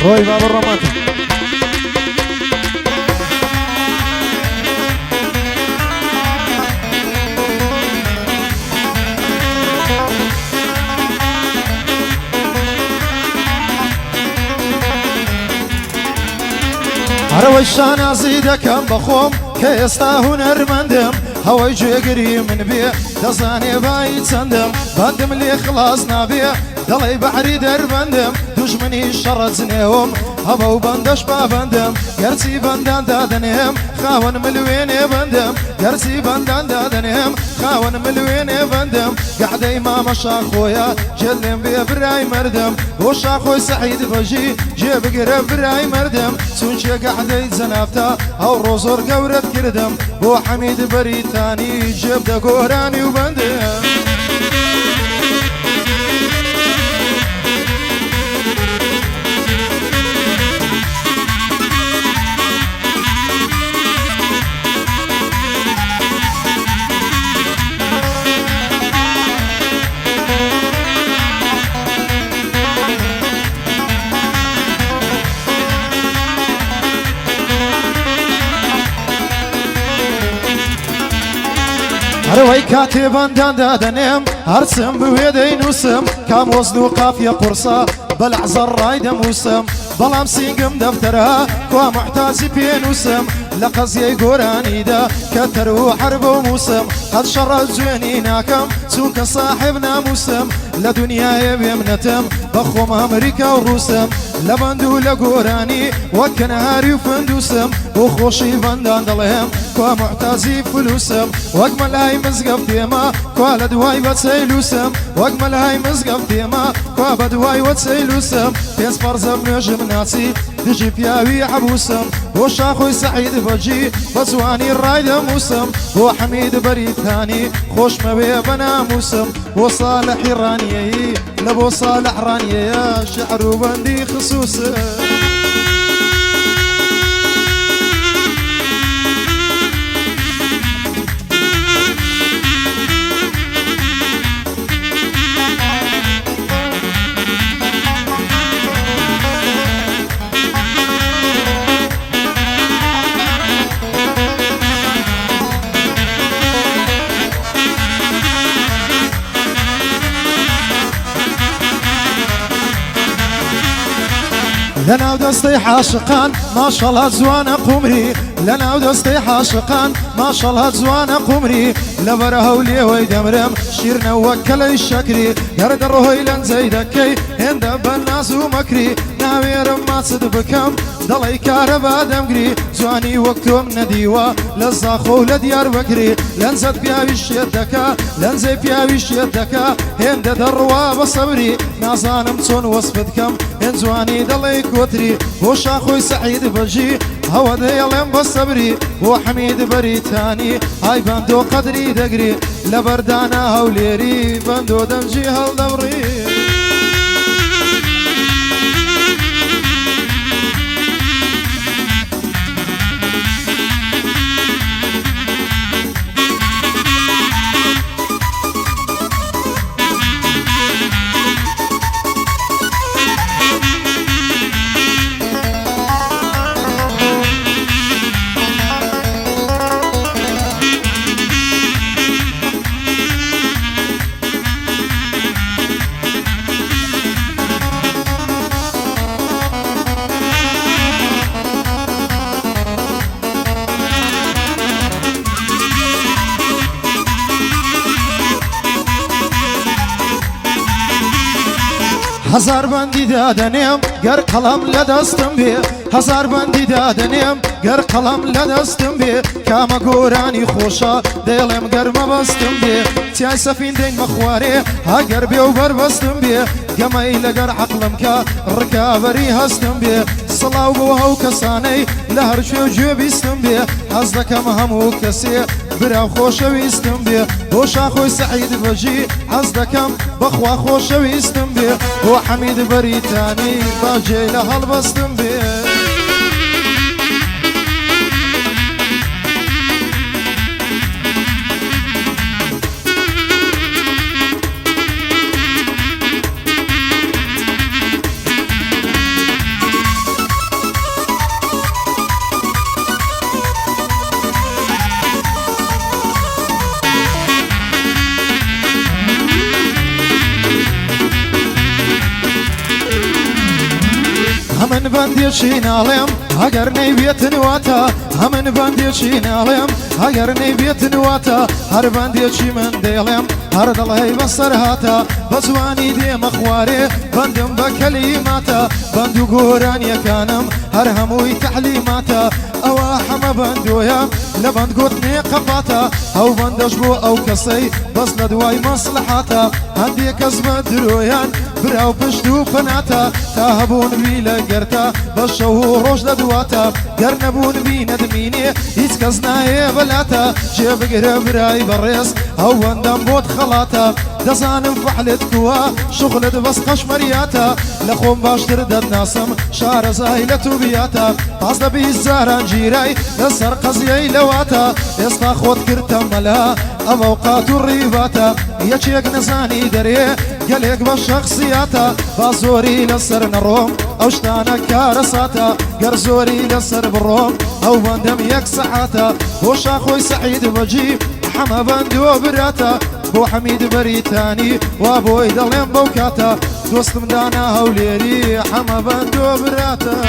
روي باب الرماتي هروي الشانازي دكم بخوم كيستا هنرمندم هوي جيقري من بيه دزاني بايد سندم بندم لي خلاص نابيه دلي بحري دربندم دجمني شرط زنيهم هبو بندش بابندم قرسي بندان دادنهم خاون ملوين بندم قرسي بندان دادنهم خاون ملوين بندم قعدي ما مشا خويا جلم بيه براي مردم وشا خوي سعيد بجي جيب قرب براي مردم سونشي قعدي زنافتا او روزور قورت كردم بو حميد بريتاني جيب دا قوراني وبندم هروي كاتبان دادنم هرسم بويدي نوسم كام وزن وقافية قرصة بالعزر رايدة موسم بلام سينقم دفترها كوا محتازي بينوسم لقزي قراني دا كترو حرب وموسم قد شرد زويني ناكم سوك صاحبنا موسم لدنيا بيمنتم بخوم امريكا وروسم لبندو لقراني وكنهاري وفندوسم وخوشي بندان دلهم كوا معتازي فلوسم واجمل هاي مزقف ديما كوا لدواي بتسيلوسم واجمل هاي مزقف ديما كوا بدواي وتسيلوسم بيس فرزم نجم ناسي دجي بياوي عبوسم وشاخوي سعيد بجي بزواني الرايدة موسم وحميد بريتاني خوش مبي بنا موسم وصالح رانيي لبو صالح رانيي شعر بندي خصوصا لنا ودستي حاشقان ما شاء الله زوان قمري لنا ودستي حاشقان ما شاء الله زوان قمري لبره ولي ويدمرم شيرنا وكل الشكري يرد الرهي لن زيدكي هند بالناس ومكري ناوير ما تصدبكم ضلي كهربا دمقري زواني وقتهم نديوة لزاخو لديار بكري لنزد بياوي شيدكا لنزي بياوي شيدكا هند دروا بصبري نازانم تون وصفتكم هند زواني ضلي كوتري وشاخوي سعيد بجي هوا ديالم بصبري وحميد بريتاني هاي بندو قدري دقري لبردانا هوليري بندو دمجي هالدوري هزار بندی دادنیم گر قلم لدستم بی هزار بندی دادنیم گر قلم لدستم بی کام گورانی خوشا دلم گرم بستم بی تیای سفین دین مخواره اگر بیو بر بستم بی گمی لگر عقلم که رکابری هستم بی صلاو بوهو کسانی لهر شو جو بیستم بی از دکم همو کسی برا خوش ویستم بی وشا خوی سعید بجی از دکم بخوا خوش ویستم بی و حمید بریتانی با جیل هل بستم بی بندي شينالم هاجر نبيت نواتا همن بندي شينالم هاجر نبيت نواتا هر بندي شي من ديلم هر دلهي بصر هاتا بزواني دي مخواري بندم بكلماتا بندو قوراني كانم هر هموي تعليماتا او حما بندويا لبند قوتني قفاتا او بندش بو او كسي بس لدواي مصلحاتا هندي كزم درويان براو پشتو فناتا تاهبون بي لقرتا بشو روش لدواتا قرنبون بي ندميني هيت كزناي بلاتا جيب قرب براي بريس او بندم بوت خلاتا دزانم فحلت كوا شغلت بس قشمرياتا لخوم باشتر دد ناسم شار زايلتو بياتا طازد بي الزاران جيراي لسر قزيي لواتا استا خود كرتم ملا اوقات الريباتا يچيك نزاني دري قليك بالشخصياتا بازوري لسر نروم او شتانا كارساتا قرزوري لسر بالروم او بندم يك ساعاتا وشا خوي سعيد بجيب حما بندو براتا بو حميد بريتاني وابوي دلين بوكاتا دوست مدانا هوليري حما بندو براتا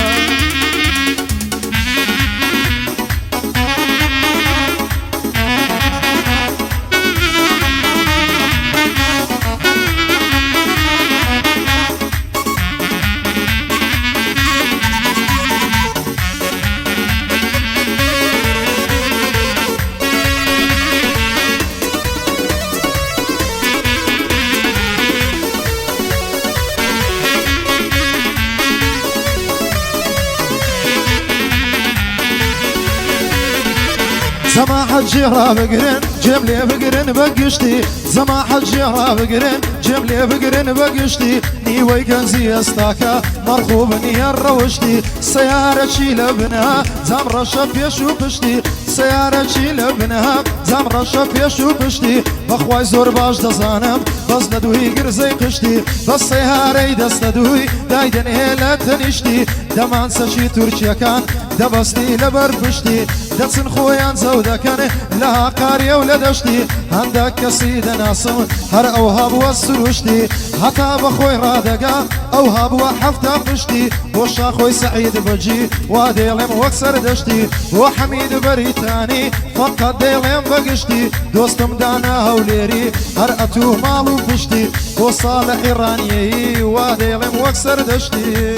زما حجيرا بقرن جيب لي بقرن بقشتي زما حجيرا بقرن جيب لي بقرن بقشتي نيوي كنزي استاكا مرخوب نير روشتي سيارة شيل بنها زمرة شفيش وبشتي سيارة شيل بنها زمرة شفيش وبشتي بخواي زور باش دزانم بس ندوي قرزي قشتي بس سيارة دست ندوي دايدن هيلا تنشتي دمان سشي تركيا كان دبستي لبر بشتي دسن خويان زودا كان لها قارية ولدشتي عندك كسيد ناسم هر اوهاب وسروشتي حتى بخوي رادقا اوهاب وحفتا فشتي وشا خوي سعيد بجي وديلم وكسر دشتي وحميد بريتاني فقط ديلم بقشتي دوستم دانا هوليري هر اتو مالو فشتي وصالح رانيي وديلم وكسر دشتي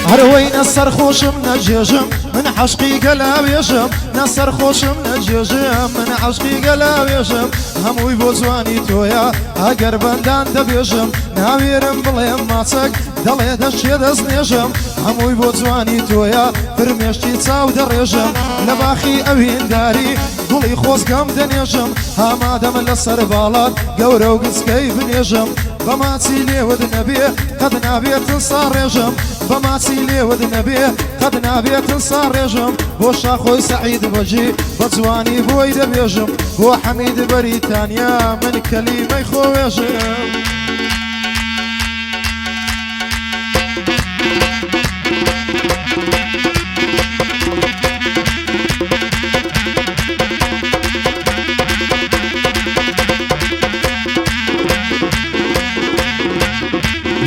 هروي نصر خوشم نجيجم من عشقي قلاب يجم نصر خوشم نجيجم من عشقي قلاب يجم هموي بوزواني تويا اگر بندان دبيجم ناويرم بليم ماسك دلي دشي دز نيجم هموي بوزواني تويا فرميشتي تاو دريجم لباخي اوين داري دولي خوز قم دنيجم هما دم لسر بالات قورو قسكي بنيجم بماتي لي ود نبي قد نبي تنصار يجم بماتي لي ود نبي قد نبي تنصار يجم بوشا خوي سعيد بجي بزواني بوي دبيجم بو حميد بريتانيا من كلمة خوي يجم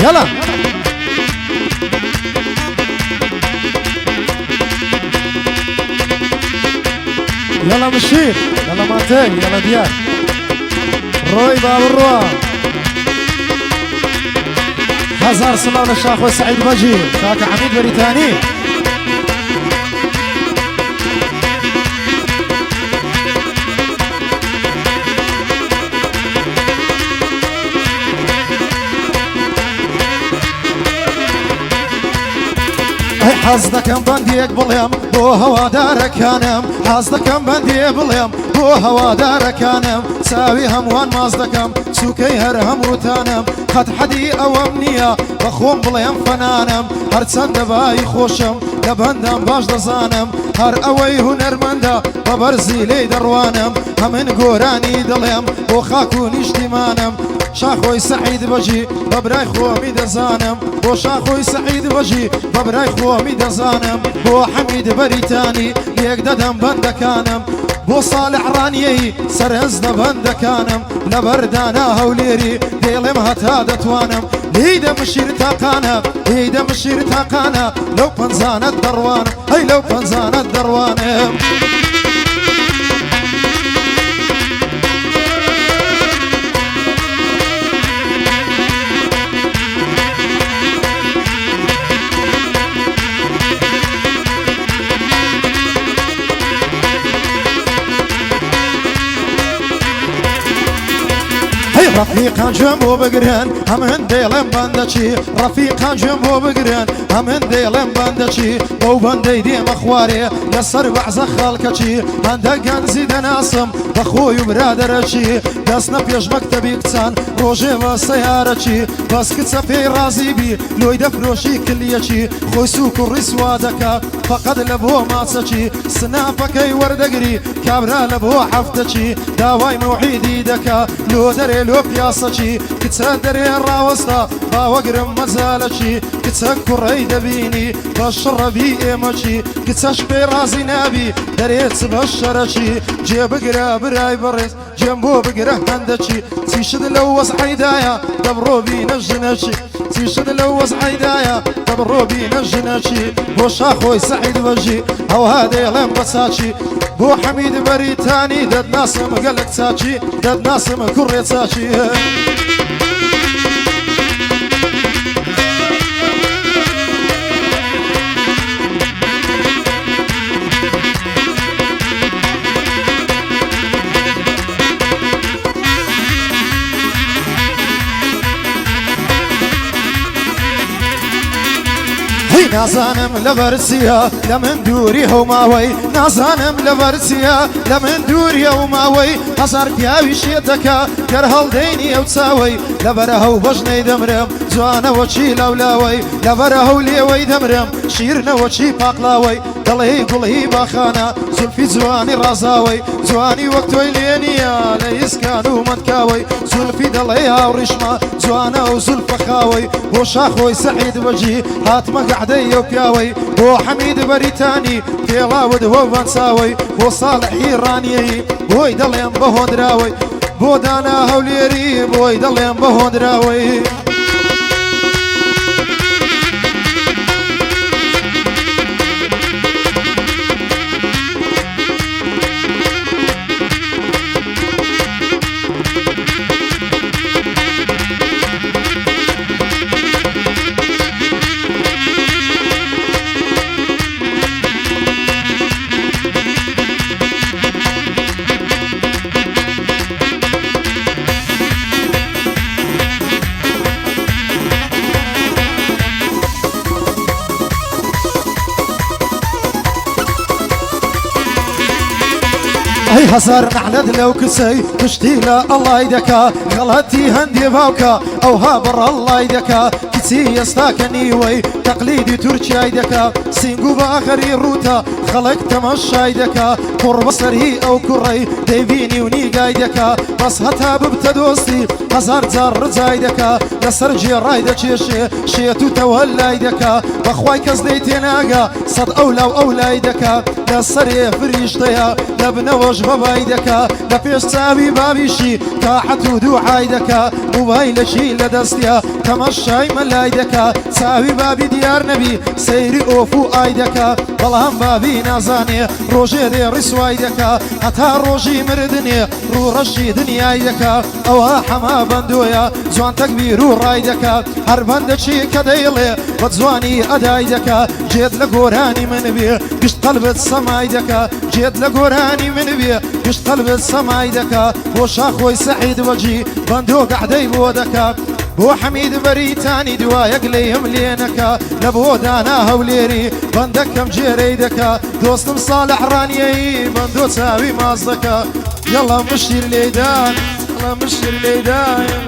يلا يلا مشير يلا ماتي يلا ديار روي باب الروا هزار سلام للشيخ سعيد بجي شاكا حميد بريتاني حزدكم بنديك بليم بو هوا دارك كانم حزدكم بنديك بليم بو بۆ هەوادارەکانم چاوی هەمووان ماز دەکەم سوکەی هەر هەمووتانم قەت حەدی ئەوەم نییە بە خۆم بڵێم فەنانم هەرچەندە بای خۆشم لە بەندەم باش دەزانم هەر ئەوەی هونەرمەندە بە بەرزی لێی دەڕوانم هەمن گۆرانی دڵێم بۆ خاک و نیشتیمانم شاخۆی سەعید بەژی بە برای خۆمی دەزانم بۆ شاخۆی سەعید بەژی بە برای خۆمی دەزانم بۆ حەمید بەریتانی لێک دەدەم بەندەکانم بۆ ساڵح ڕانیەی سەرهەز بەندەکانم لە بەردانا هەولێری دێڵێم هەتا دەتوانم لێدە مشیر تاقانە لێدە مشیر تاقانە لەو پەنجانەت دەڕوانم هەی لەو پەنجانەت دەڕوانم رفیقان جم بۆ بگرن هەمن دێڵێم بەندەچی ڕەفیقان جم بۆ بگرن هەمن دێڵێم بەندەچی بەو بەندەی دێمە خوارێ لەسەر بەعزە خەڵکەچی هەندە گەنجی دەناسم بە خۆی و برادەرەچی دەستنە پێش مەکتەبی کچان ڕۆژێ بە سەیارەچی بەس کچە پێی ڕازی بی لۆی دەفرۆشی کلیەچی خۆی سووک و ڕیسوا دەکا فەقەت لە بۆ ماچەچی سناپەکەی وەردەگری کابرا لە بۆ حەفتەچی داوای موحیدی دەکا لۆ دەرێ لۆ پیاسەچی کچە دەرێ ڕاوەستا باوەگرم مەزالەچی کچە کوڕەی دەبینی بە شڕەبی ئێمەچی کچەش پێی ڕازی نابی دەرێت بە شەرەچی جێبگرە برای بەڕێز جێم بۆ بگرە هەندەچی چیشت لەو وەزعیدایە دەبڕۆ بینە ژنەچی چیشت لەو وەزعیدایە دەبڕۆ بینە ژنەچی بۆ شاخۆی سەعید بەژی ئەوها دێڵێم بە چاچی بۆ حەمید بەریتانی دەدناسم گەلک چاچی دەدناسم کوڕێ چاچی نازانم لەبەرچیە لە من دووری هەوماوەی نازانم لەبەرچیە لە من دووری هەوماوەی هەزار پیاوی شێتەکە گەر هەڵدەینی ئەو چاوەی لەبەرە هەو بەژنەی دەمرم جوانەوەچی لەولاوەی لەبەرە هەو لێوەی دەمرم شیرنەوەچی پاقلاوەی دڵی گوڵی باخانە زولفی جوانی ڕازاوەی جوانی وەک تۆی لێ نییە لە ئیسکان و مەتکاوەی زولفی دڵی هاوڕیشمە جوانە و زولفە خاوەی بۆ شاخۆی سەعید بەجی هاتمە گەعدەی ئەو پیاوەی بۆ حەمید بەریتانی پێڵاوت وە بەنساوەی بۆ ساڵحی ڕانیەی بۆی دەڵێم بە هۆدراوەی بۆ دانا هەولێری بۆی دەڵێم بە هۆدراوەی ئەی هەزار نەحلەت لەو کچەی پشتی لە ئەڵای دەکا غەڵەتی هەندێ باوکە ئەوها بەڕەڵای دەکا کچی ئێستاکە نیوەی تەقلیدی تورکیای دەکا سینگ و باخەری ڕوتە خەڵک تەماشای دەکا کوڕ بەسەری ئەو کوڕەی دەیبینی و نیگای دەکا بەس هەتا ببتە دۆستی هەزار جار ڕجای دەکا لەسەر جێڕای دەچێشێ شێت و تەوەلای دەکا بەخوای کەس دەی تێناگا سەد ئەولاو ئەولای دەکا لەسەرێ فریشتەیە لە بنەوەش بەبای دەکا لە پێش چاوی بابیشی تاحەت و دووعای دەکا موبایلەشی لە دەستیا تەمەشای مەلای دەکا چاوی بابی دیار نەبی سەیری ئۆف و ئای دەکا بەڵام بابی نازانێ ڕۆژێ دێ ڕیسوای دەکا هەتا ڕۆژی مردنێ ڕوڕەشی دنیای دەکا ئەوە حەما بەندۆیە جوان تەکبیر و ڕای دەکا هەر بەندەچی کە دەیڵێ بە جوانی ئەدای دەکا جێت لە گۆرانی من بێ گشت قەلبت سەمای دەکا جێت لە گۆرانی من بێ گشت قەلبت سەمای دەکا بۆ شاخۆی سەعید وەجی بەندۆ گەعدەی بۆ دەکا بۆ حەمید بەریتانی دوایەک لێم لێنەکە لە بۆ دانا هەولێری بەندەکەم جێرەی دەکا دۆستم ساڵح ڕانیەی بەندۆ چاوی ماز دەکا يلا مشير ليدان يلا مشير ليدان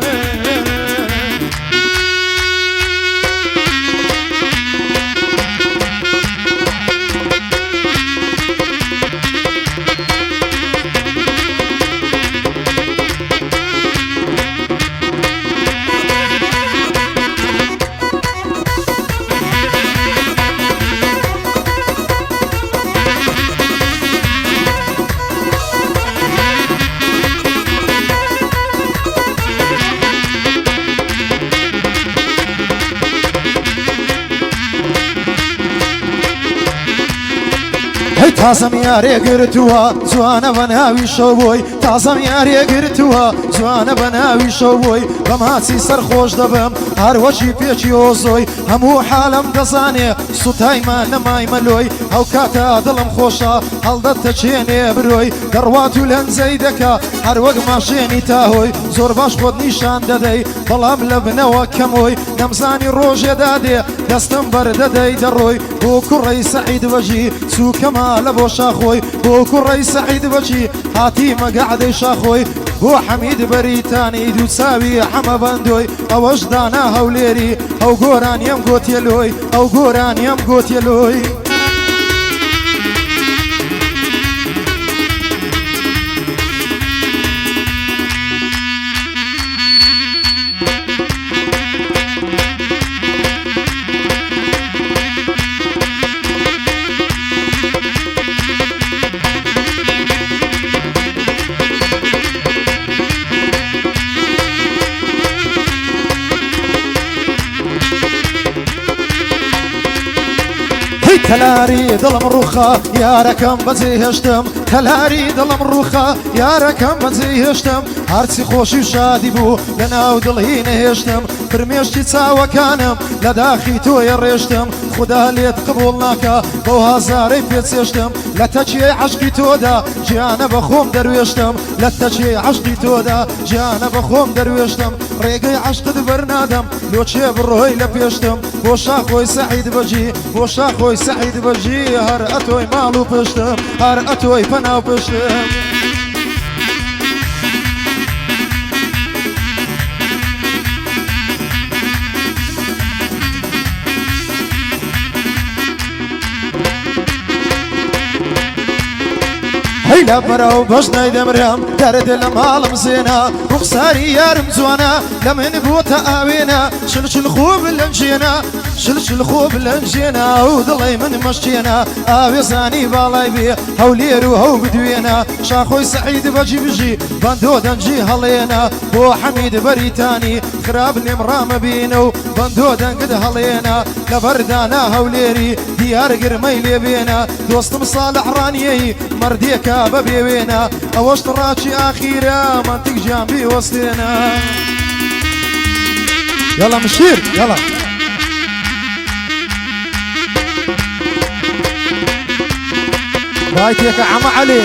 تازم یاری گرتوا جوانه بناوی شوی تازم یاری گرتوا جوانه بناوی شوی بماسی سر خوش دبم هر وجی پیچی اوزوی همو حالم دزانه سوتای ما نمای ملوی او کاتا دلم خوشا هلدت تچینه بروی درواتو لنزی دکا هر وگ ماشینی تاهوی زور باش خود نیشان دادی بلام لبنوا کموی نمزانی روژه دادی دستم برده دی دروی بو کوڕی سعید وجی سو کمال بو شاخوی بو کوڕی سعید وجی هاتی مقعدی شاخوی بو حمید بریتانی دو ساوی حما بندوی اوش دانا هوليري او گوران یم گوتیلوی او گوران یم گوتیلوی تلاري دلم روخا يا ركم بزيهشتم تلاري دلم روخا يا ركم بزيهشتم هرسي خوشي وشادي بو لناو دلهي نهشتم فرميشتي تساوى كانم لداخي تو يريشتم خدا ليت قبولناكا بو هزاري بيتسيشتم لتجي عشقي تودا جيانا بخوم درويشتم لتجي عشقي تودا جيانا بخوم درويشتم ريقي عشق دبرنادم لو تشي بروي لبيشتم بوشا خوي سعيد بجي بوشا خوي سعيد بجي هر اتوي مالو بشتم هر اتوي فناو بشتم هيلا براو باش نايدم ريم درد المال مزينا وخساري يارم زوانا لمن بوتا اوينا شل خوب لنجينا شل خوب لنجينا ودلي من مشينا اوي زاني بالاي بي هوليرو هو بدوينا شاخوي سعيد بجي بجي بندو دنجي هلينا بو حميد بريتاني خراب الامرام بينو بندو دنقد هلينا لبردانا هوليري ديار قرميلي بينا دوست مصالح رانيي مرديكا ببيوينا اوش تراتشي اخيرا منطق جنبي وسطينا يلا مشير يلا بايتك عم علي